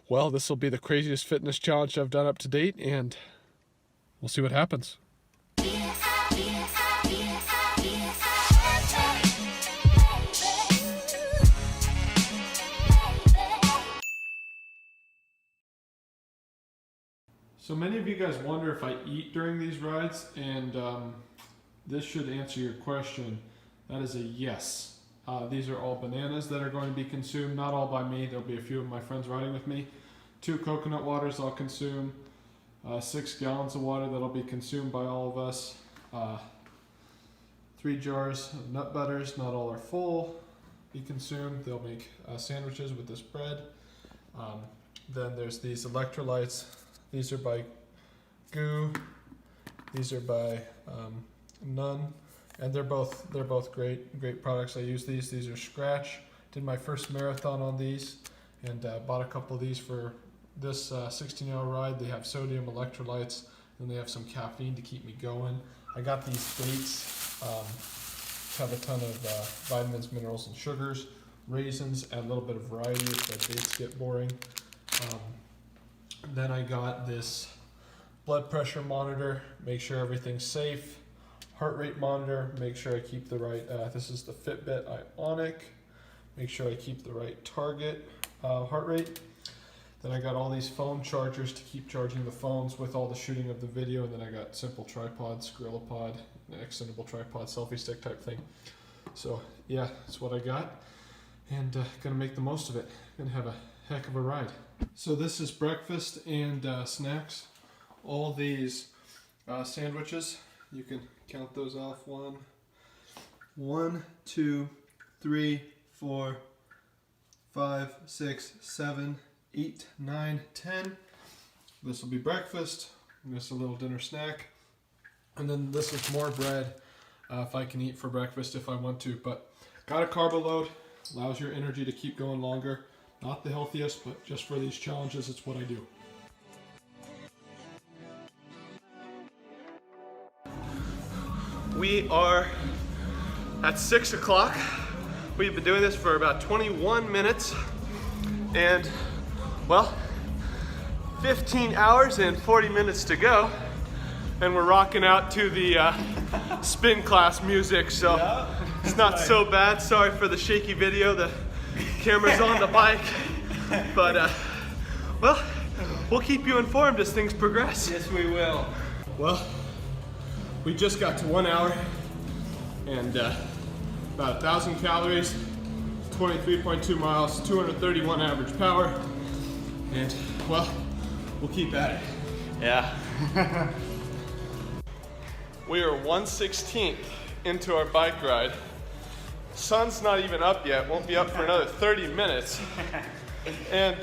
well, this will be the craziest fitness challenge I've done up to date, and we'll see what happens. So many of you guys wonder if I eat during these rides, and this should answer your question. That is a yes. These are all bananas that are going to be consumed, not all by me. There'll be a few of my friends riding with me. 2 coconut waters I'll consume. 6 gallons of water that'll be consumed by all of us. 3 jars of nut butters, not all are full, be consumed. They'll make sandwiches with this bread. Then there's these electrolytes. These are by Goo. These are by None, and they're both great products. I use these. These are Scratch. Did my first marathon on these, and bought a couple of these for this 16-hour ride. They have sodium electrolytes, and they have some caffeine to keep me going. I got these dates. Have a ton of vitamins, minerals, and sugars. Raisins, add a little bit of variety if the dates get boring. Then I got this blood pressure monitor, make sure everything's safe. Heart rate monitor, make sure I keep the right, this is the Fitbit Ionic. Make sure I keep the right target heart rate. Then I got all these phone chargers to keep charging the phones with all the shooting of the video. And then I got simple tripods, GorillaPod, an extendable tripod, selfie stick type thing. So yeah, that's what I got. And gonna make the most of it. Gonna have a heck of a ride. So this is breakfast and snacks. All these sandwiches, you can count those off. 1, 2, 3, 4, 5, 6, 7, 8, 9, 10. This will be breakfast. And this is a little dinner snack. And then this is more bread if I can eat for breakfast if I want to. But got a carbo load, allows your energy to keep going longer. Not the healthiest, but just for these challenges, it's what I do. We are at 6 o'clock. We've been doing this for about 21 minutes. And, well, 15 hours and 40 minutes to go. And we're rocking out to the spin class music, so yeah, it's not right. So bad. Sorry for the shaky video. The camera's on the bike, but well, we'll keep you informed as things progress. Yes, we will. Well, we just got to 1 hour and about 1,000 calories, 23.2 miles, 231 average power, and well, we'll keep at it. Yeah. We are 1/16 into our bike ride. Sun's not even up yet, won't be up for another 30 minutes. And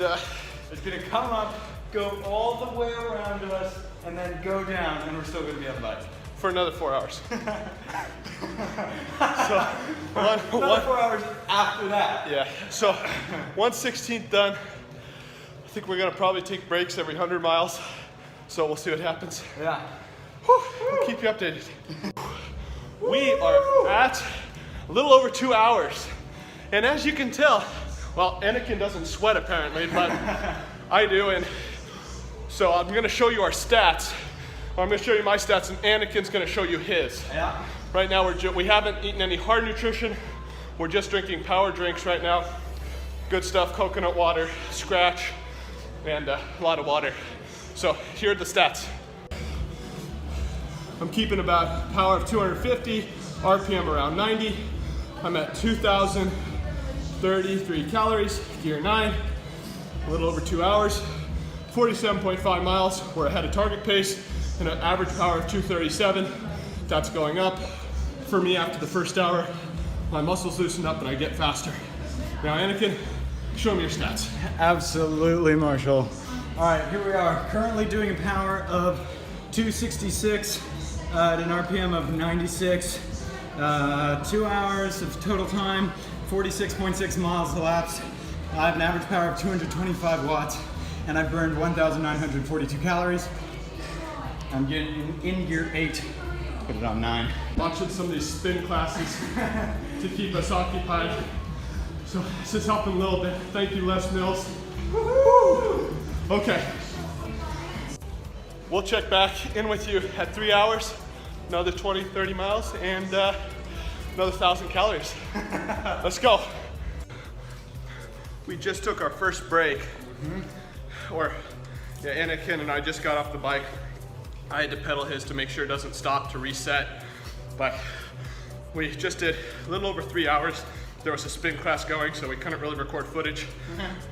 it's gonna come up, go all the way around to us, and then go down, and we're still gonna be on the bike. For another 4 hours. So, another 4 hours after that. Yeah, so 1/16 done. I think we're gonna probably take breaks every 100 miles. So we'll see what happens. Yeah. Whew, we'll keep you updated. We are at a little over 2 hours. And as you can tell, well, Anakin doesn't sweat apparently, but I do. And so I'm gonna show you our stats. Or I'm gonna show you my stats and Anakin's gonna show you his. Yeah. Right now we haven't eaten any hard nutrition. We're just drinking power drinks right now. Good stuff, coconut water, Scratch, and a lot of water. So here are the stats. I'm keeping about power of 250, RPM around 90. I'm at 2,033 calories, gear 9, a little over 2 hours, 47.5 miles. We're ahead of target pace and an average power of 237. That's going up. For me, after the first hour, my muscles loosen up and I get faster. Now, Anakin, show me your stats. Absolutely, Marshall. All right, here we are, currently doing a power of 266 at an RPM of 96. 2 hours of total time, 46.6 miles elapsed. I have an average power of 225 watts, and I've burned 1,942 calories. I'm getting in gear 8. Put it on 9. Watching some of these spin classes to keep us occupied. So this is helping a little bit. Thank you, Les Mills. Woo-hoo! Okay. We'll check back in with you at 3 hours, another 20, 30 miles, and another 1,000 calories. Let's go. We just took our first break. Anakin and I just got off the bike. I had to pedal his to make sure it doesn't stop to reset. But we just did a little over 3 hours. There was a spin class going, so we couldn't really record footage.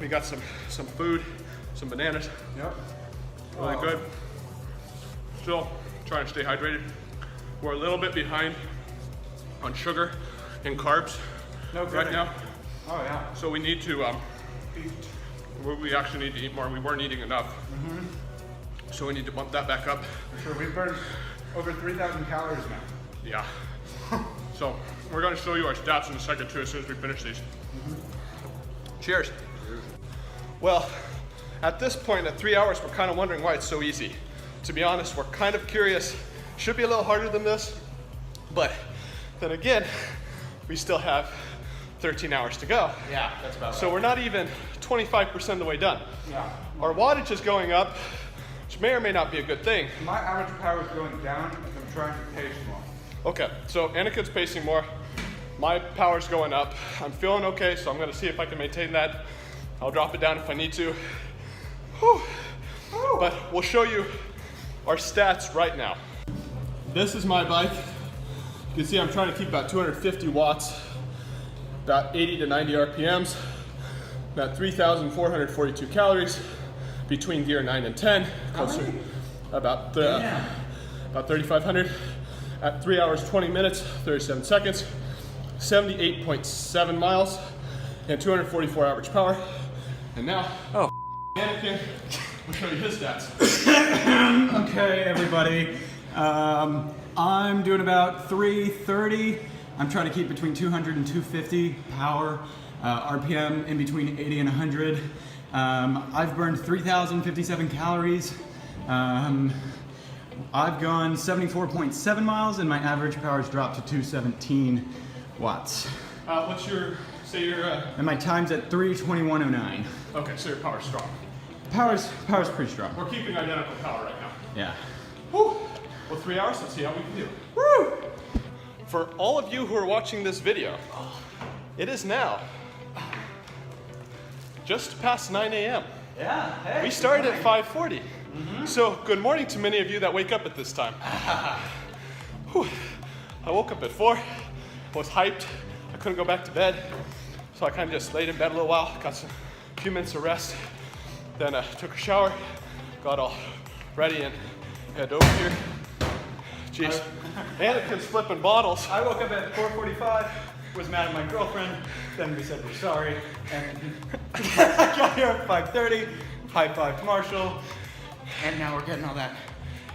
We got some food, some bananas. Yep. Really good. Still trying to stay hydrated. We're a little bit behind on sugar and carbs right now. Oh yeah. So we need to, we actually need to eat more. We weren't eating enough. So we need to bump that back up. Sure, we've burned over 3,000 calories now. Yeah. So we're gonna show you our stats in a second too as soon as we finish these. Cheers. Well, at this point at 3 hours, we're kind of wondering why it's so easy. To be honest, we're kind of curious. Should be a little harder than this, but then again, we still have 13 hours to go. Yeah, that's about So we're not even 25% of the way done. Yeah. Our wattage is going up, which may or may not be a good thing. My average power is going down as I'm trying to pace more. Okay, so Anakin's pacing more. My power's going up. I'm feeling okay, so I'm gonna see if I can maintain that. I'll drop it down if I need to. Whew. But we'll show you our stats right now. This is my bike. You can see I'm trying to keep about 250 watts, about 80 to 90 RPMs, about 3,442 calories between gear 9 and 10. Closer, about 3,500 at 3 hours, 20 minutes, 37 seconds, 78.7 miles, and 244 average power. And now, Anakin will show you his stats. Okay, everybody. I'm doing about 330. I'm trying to keep between 200 and 250 power, RPM in between 80 and 100. I've burned 3,057 calories. I've gone 74.7 miles and my average power's dropped to 217 watts. What's your, say your, And my time's at 3:21:09. okay, so your power's strong. Power's pretty strong. We're keeping identical power right now. Yeah. Whew. Well, 3 hours, let's see how we can do. Woo! For all of you who are watching this video, it is now just past 9 a.m. Yeah, hey. We started at 5:40. So good morning to many of you that wake up at this time. Whew. I woke up at 4, was hyped. I couldn't go back to bed. So I kind of just laid in bed a little while, got some few minutes of rest. Then took a shower, got all ready and head over here. Jeez, Anakin's flipping bottles. I woke up at 4:45, was mad at my girlfriend, then we said we're sorry, and I got here at 5:30, high-fived Marshall, and now we're getting all that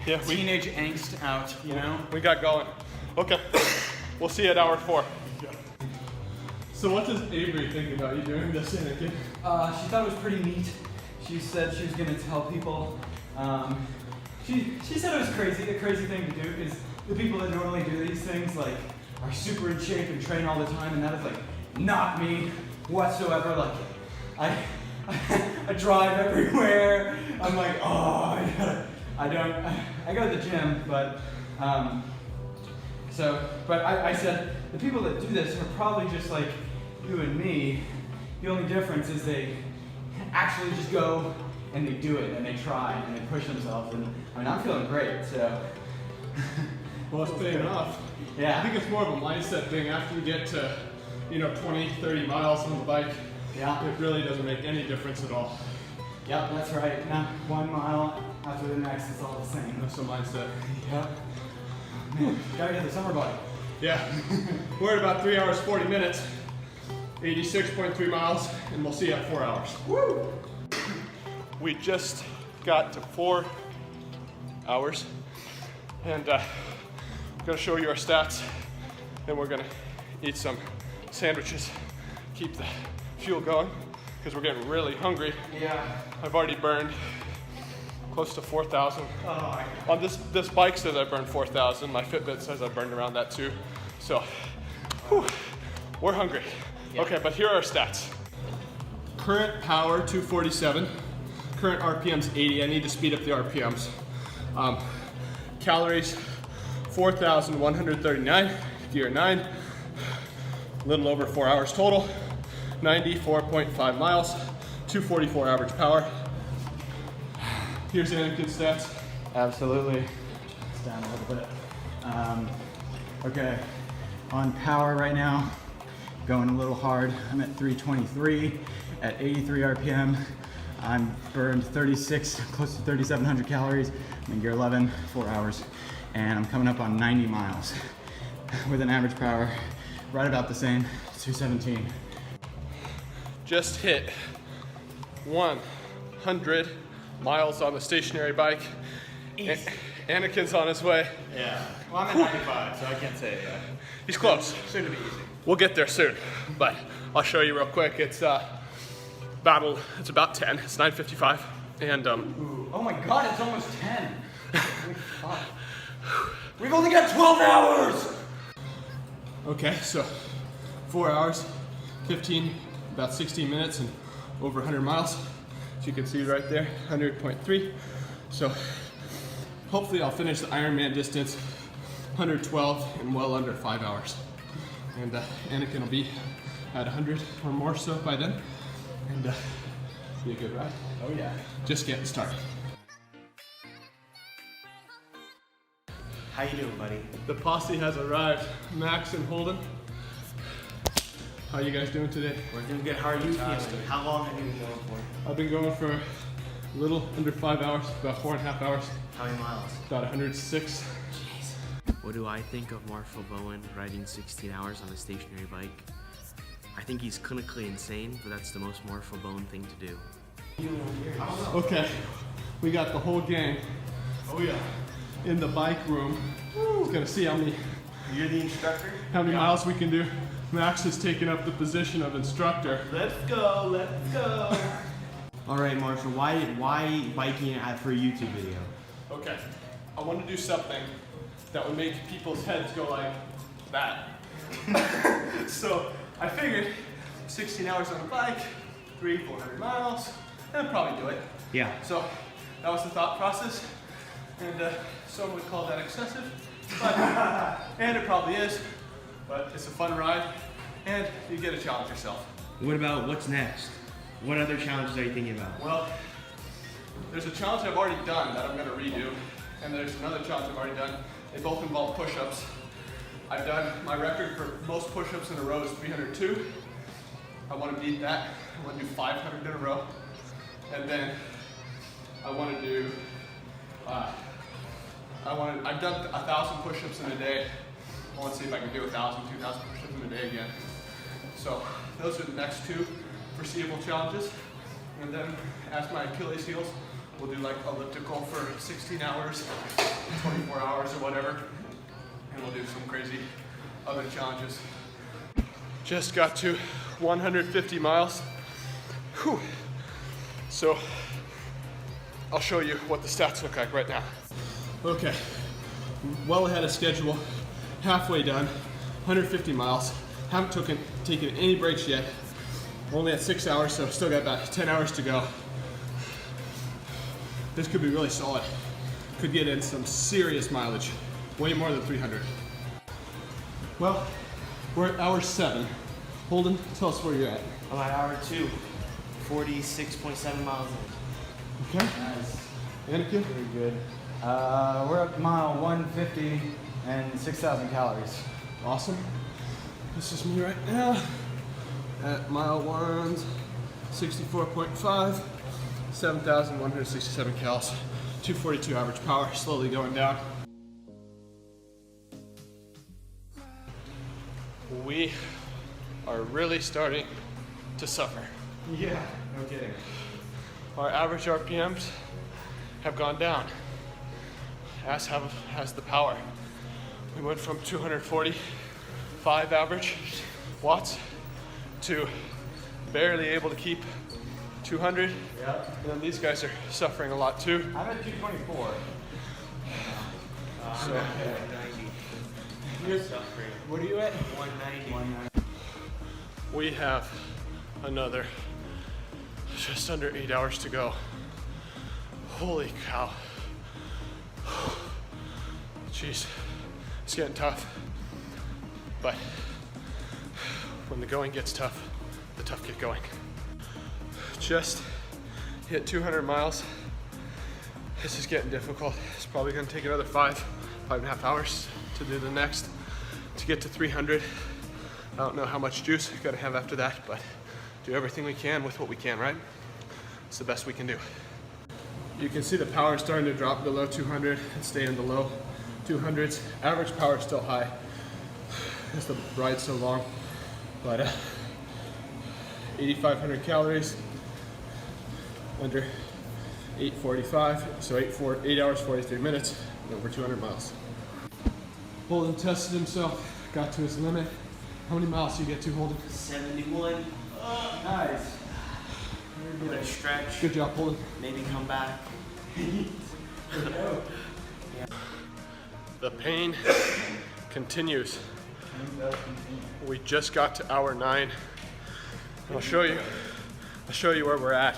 teenage angst out, you know? We got going. Okay, we'll see you at hour 4. So what does Avery think about you doing this, Anakin? She thought it was pretty neat. She said she was gonna tell people. She said it was crazy, a crazy thing to do, because the people that normally do these things, like, are super in shape and train all the time, and that is, like, not me whatsoever. Like, I drive everywhere. I'm like, oh, I go to the gym, but, I said, the people that do this are probably just like you and me. The only difference is they actually just go and they do it and they try and they push themselves, and I mean, I'm feeling great, so. Well, it's paying off. Yeah. I think it's more of a mindset thing. After you get to, 20, 30 miles on the bike, Yeah. it really doesn't make any difference at all. Yep, that's right. Now, 1 mile after the next, it's all the same. That's the mindset. Yep. Man, gotta get the summer body. Yeah. We're at about 3 hours, 40 minutes, 86.3 miles, and we'll see you at 4 hours. Woo! We just got to 4 hours, and I'm gonna show you our stats, then we're gonna eat some sandwiches, keep the fuel going, because we're getting really hungry. Yeah. I've already burned close to 4,000. Oh, On this bike says I burned 4,000. My Fitbit says I burned around that too. So, whew, we're hungry. Yeah. Okay, but here are our stats. Current power 247. current RPM's 80. I need to speed up the RPMs. Calories, 4,139, gear 9. A little over 4 hours total. 94.5 miles, 244 average power. Here's Anakin's stats. Absolutely. It's down a little bit. Okay, on power right now, going a little hard. I'm at 323 at 83 RPM. I'm burned 36, close to 3,700 calories. I'm in gear 11, 4 hours, and I'm coming up on 90 miles with an average power right about the same, 217. Just hit 100 miles on the stationary bike. Anakin's on his way. Yeah. Well, I'm at 95, so I can't say it yet. He's close. Soon to be easy. We'll get there soon, but I'll show you real quick. It's it's about 10. It's 9:55, and Oh my God, it's almost 10. We've only got 12 hours. okay, so 4 hours, 15, about 16 minutes, and over 100 miles. As you can see right there, 100.3. So hopefully I'll finish the Ironman distance, 112 in well under 5 hours. And Anakin will be at 100 or more so by then. And be a good ride. Oh yeah. Just getting started. How you doing, buddy? The posse has arrived. Max and Holden. How you guys doing today? We're doing good. How are you feeling? How long have you been going for? I've been going for a little under 5 hours, about 4.5 hours, How many miles? about 106. What do I think of Marshall Bowen riding 16 hours on a stationary bike? I think he's clinically insane, but that's the most Marshall Bowen thing to do. Okay, we got the whole gang. Oh yeah. In the bike room. Woo, gonna see how many You're the instructor? miles we can do. Max has taken up the position of instructor. Let's go, let's go. All right, Marshall, why biking for a YouTube video? Okay, I want to do something that would make people's heads go like that. So I figured 16 hours on a bike, 400 miles, and I'd probably do it. Yeah. So that was the thought process, and some would call that excessive, but, and it probably is, but it's a fun ride, and you get to challenge yourself. What about what's next? What other challenges are you thinking about? Well, there's a challenge I've already done that I'm going to redo, and there's another challenge I've already done. They both involve push-ups. I've done my record for most push-ups in a row is 302. I want to beat that. I want to do 500 in a row, and then I want to do. I've done 1,000 push-ups in a day. I want to see if I can do 1,000, 2,000 push-ups in a day again. So those are the next two foreseeable challenges. And then as my Achilles heals, we'll do like elliptical for 16 hours, 24 hours or whatever. And we'll do some crazy other challenges. Just got to 150 miles. Whew. So I'll show you what the stats look like right now. Okay, well ahead of schedule, halfway done, 150 miles. Haven't taken any breaks yet. Only at 6 hours, so still got about 10 hours to go. This could be really solid. Could get in some serious mileage, way more than 300. Well, we're at hour 7. Holden, tell us where you're at. I'm at hour 2, 46.7 miles in. Okay, Nice. Anakin? Pretty good. We're up mile 150 and 6,000 calories. Awesome. This is me right now at mile 1, 64.5, 7,167 calories, 242 average power, slowly going down. We are really starting to suffer. Yeah, no kidding. Our average RPMs have gone down, as has the power. We went from 245 average watts to barely able to keep 200. Yep. And then these guys are suffering a lot too. I'm at 224. So What are you at? 190. we have another just under 8 hours to go. Holy cow. Jeez, it's getting tough. But when the going gets tough, the tough get going. Just hit 200 miles. This is getting difficult. It's probably gonna take another 5.5 hours to do the next, to get to 300. I don't know how much juice we're gonna have after that, but do everything we can with what we can, right? It's the best we can do. You can see the power starting to drop below 200 and stay in the low 200s. Average power is still high because the ride's so long, but 8,500 calories under 8:45, so 8 hours 43 minutes, and over 200 miles. Holden tested himself, got to his limit. How many miles do you get to, Holden? 71. Nice. I'm gonna stretch. Good job, Holden. Maybe come back. The pain continues. We just got to hour 9. I'll show you where we're at.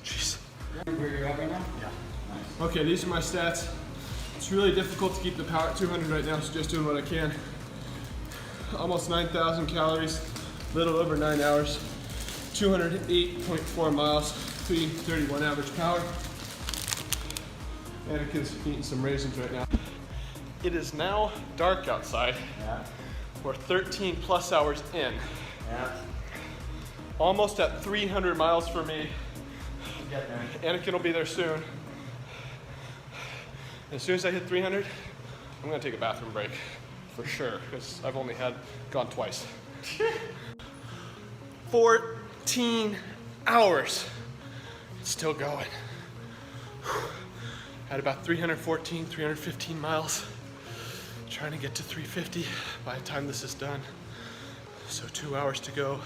Jeez. Where you're at right now? Yeah. Okay, these are my stats. It's really difficult to keep the power at 200 right now, so just doing what I can. Almost 9,000 calories, little over 9 hours, 208.4 miles, 331 average power. Anakin's eating some raisins right now. It is now dark outside. Yeah. We're 13 plus hours in. Yeah. Almost at 300 miles for me. Get there. Anakin will be there soon. As soon as I hit 300, I'm gonna take a bathroom break, for sure, because I've only gone twice. 14 hours, it's still going. At about 314, 315 miles, trying to get to 350 by the time this is done. So 2 hours to go.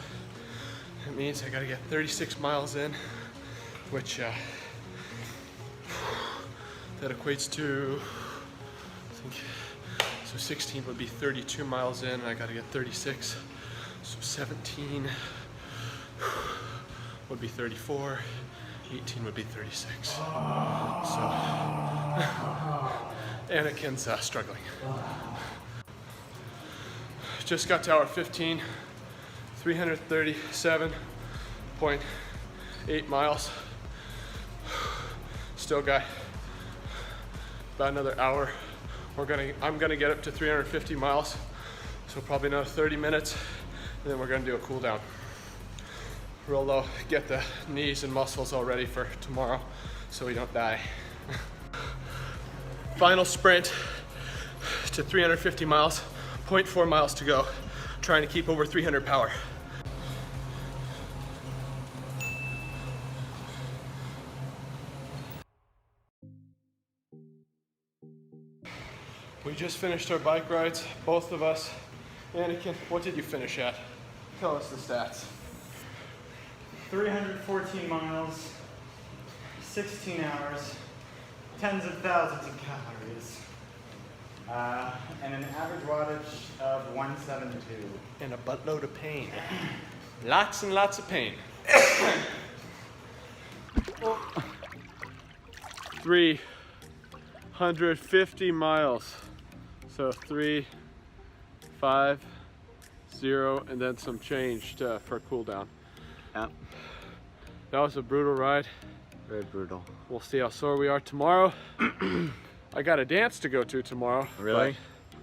That means I gotta get 36 miles in, which that equates to, I think, so 16 would be 32 miles in, and I gotta get 36. So 17 would be 34, 18 would be 36. So, Anakin's struggling. Just got to hour 15, 337.8 miles. Still got about another hour. I'm gonna get up to 350 miles, so probably another 30 minutes, and then we're gonna do a cool down. Real low, get the knees and muscles all ready for tomorrow so we don't die. Final sprint to 350 miles, 0.4 miles to go, trying to keep over 300 power. We just finished our bike rides, both of us. Anakin, what did you finish at? Tell us the stats. 314 miles, 16 hours, tens of thousands of calories, and an average wattage of 172. And a buttload of pain. Lots and lots of pain. 350 miles. So 3, 5, 0, and then some change for a cool down. Yep. That was a brutal ride. Very brutal. We'll see how sore we are tomorrow. I got a dance to go to tomorrow. Really?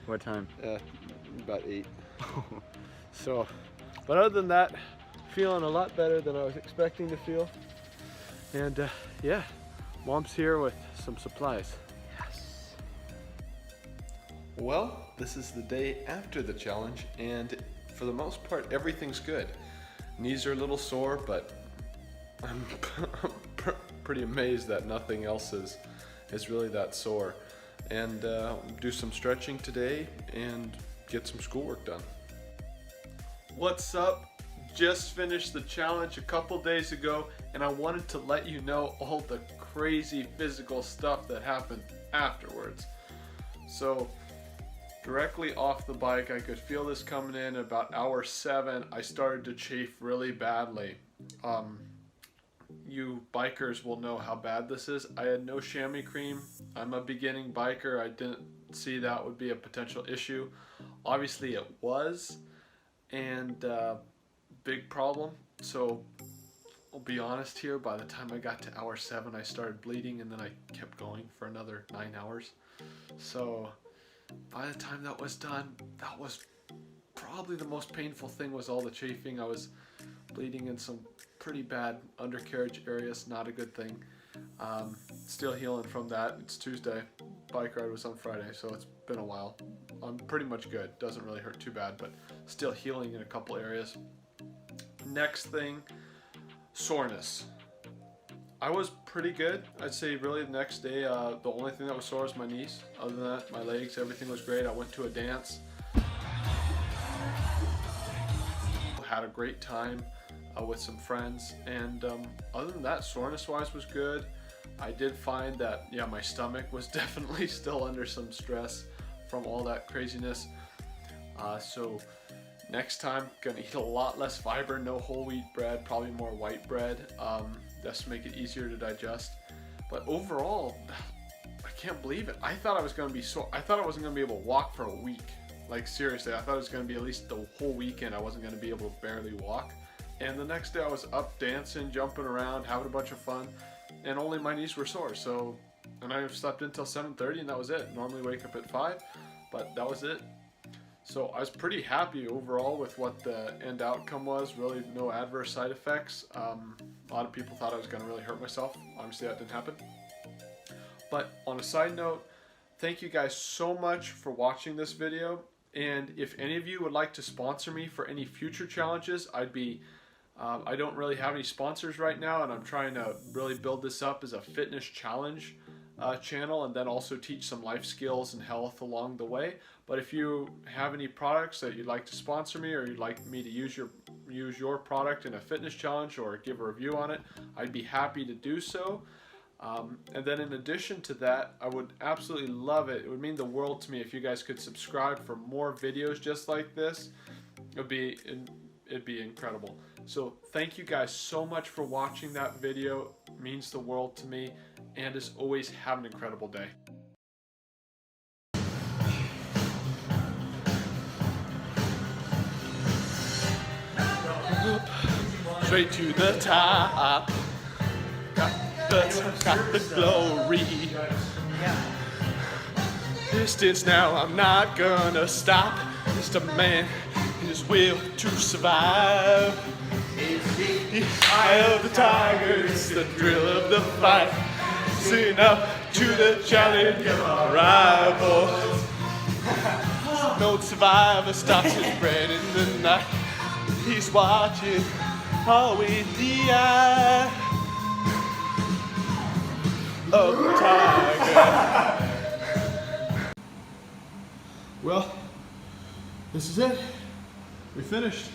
What time? About 8. So, but other than that, feeling a lot better than I was expecting to feel. And yeah, Mom's here with some supplies. Yes. Well, this is the day after the challenge, and for the most part, everything's good. Knees are a little sore, but I'm pretty amazed that nothing else is really that sore. And do some stretching today and get some schoolwork done. What's up? Just finished the challenge a couple days ago, and I wanted to let you know all the crazy physical stuff that happened afterwards. So directly off the bike, I could feel this coming in. About hour 7, I started to chafe really badly. you bikers will know how bad this is. I had no chamois cream. I'm a beginning biker. I didn't see that would be a potential issue. Obviously it was, and big problem. So I'll be honest here, by the time I got to hour 7 I started bleeding, and then I kept going for another 9 hours. So by the time that was done, that was probably the most painful thing, was all the chafing. I was bleeding in some pretty bad undercarriage areas, not a good thing. Still healing from that. It's Tuesday, bike ride was on Friday, so it's been a while. I'm pretty much good, doesn't really hurt too bad, but still healing in a couple areas. Next thing, soreness. I was pretty good. I'd say really the next day, the only thing that was sore was my knees. Other than that, my legs, everything was great. I went to a dance, had a great time with some friends, and other than that, soreness wise was good. I did find that, yeah, my stomach was definitely still under some stress from all that craziness. So next time, gonna eat a lot less fiber, no whole wheat bread, probably more white bread, just to make it easier to digest. But overall, I can't believe it. I thought I was gonna be sore. I thought I wasn't gonna be able to walk for a week. Like seriously, I thought it was gonna be at least the whole weekend I wasn't gonna be able to barely walk. And the next day I was up dancing, jumping around, having a bunch of fun, and only my knees were sore. So, and I slept until 7:30, and that was it. Normally wake up at 5, but that was it. So I was pretty happy overall with what the end outcome was. Really no adverse side effects. A lot of people thought I was going to really hurt myself. Obviously that didn't happen. But on a side note, thank you guys so much for watching this video. And if any of you would like to sponsor me for any future challenges, I'd be I don't really have any sponsors right now, and I'm trying to really build this up as a fitness challenge channel, and then also teach some life skills and health along the way. But if you have any products that you'd like to sponsor me, or you'd like me to use your product in a fitness challenge or give a review on it, I'd be happy to do so. And then in addition to that, I would absolutely love it. It would mean the world to me if you guys could subscribe for more videos just like this. It'd be incredible. So thank you guys so much for watching that video. It means the world to me. And as always, have an incredible day. Straight to the top. Got the glory. Distance now, I'm not gonna stop. Just a man, his will to survive. The eye of the tiger, it's the thrill of the fight. Sing up to the challenge of our rival. No survivor stops his bread in the night. He's watching all with the eye of the tiger. Well, this is it. We finished.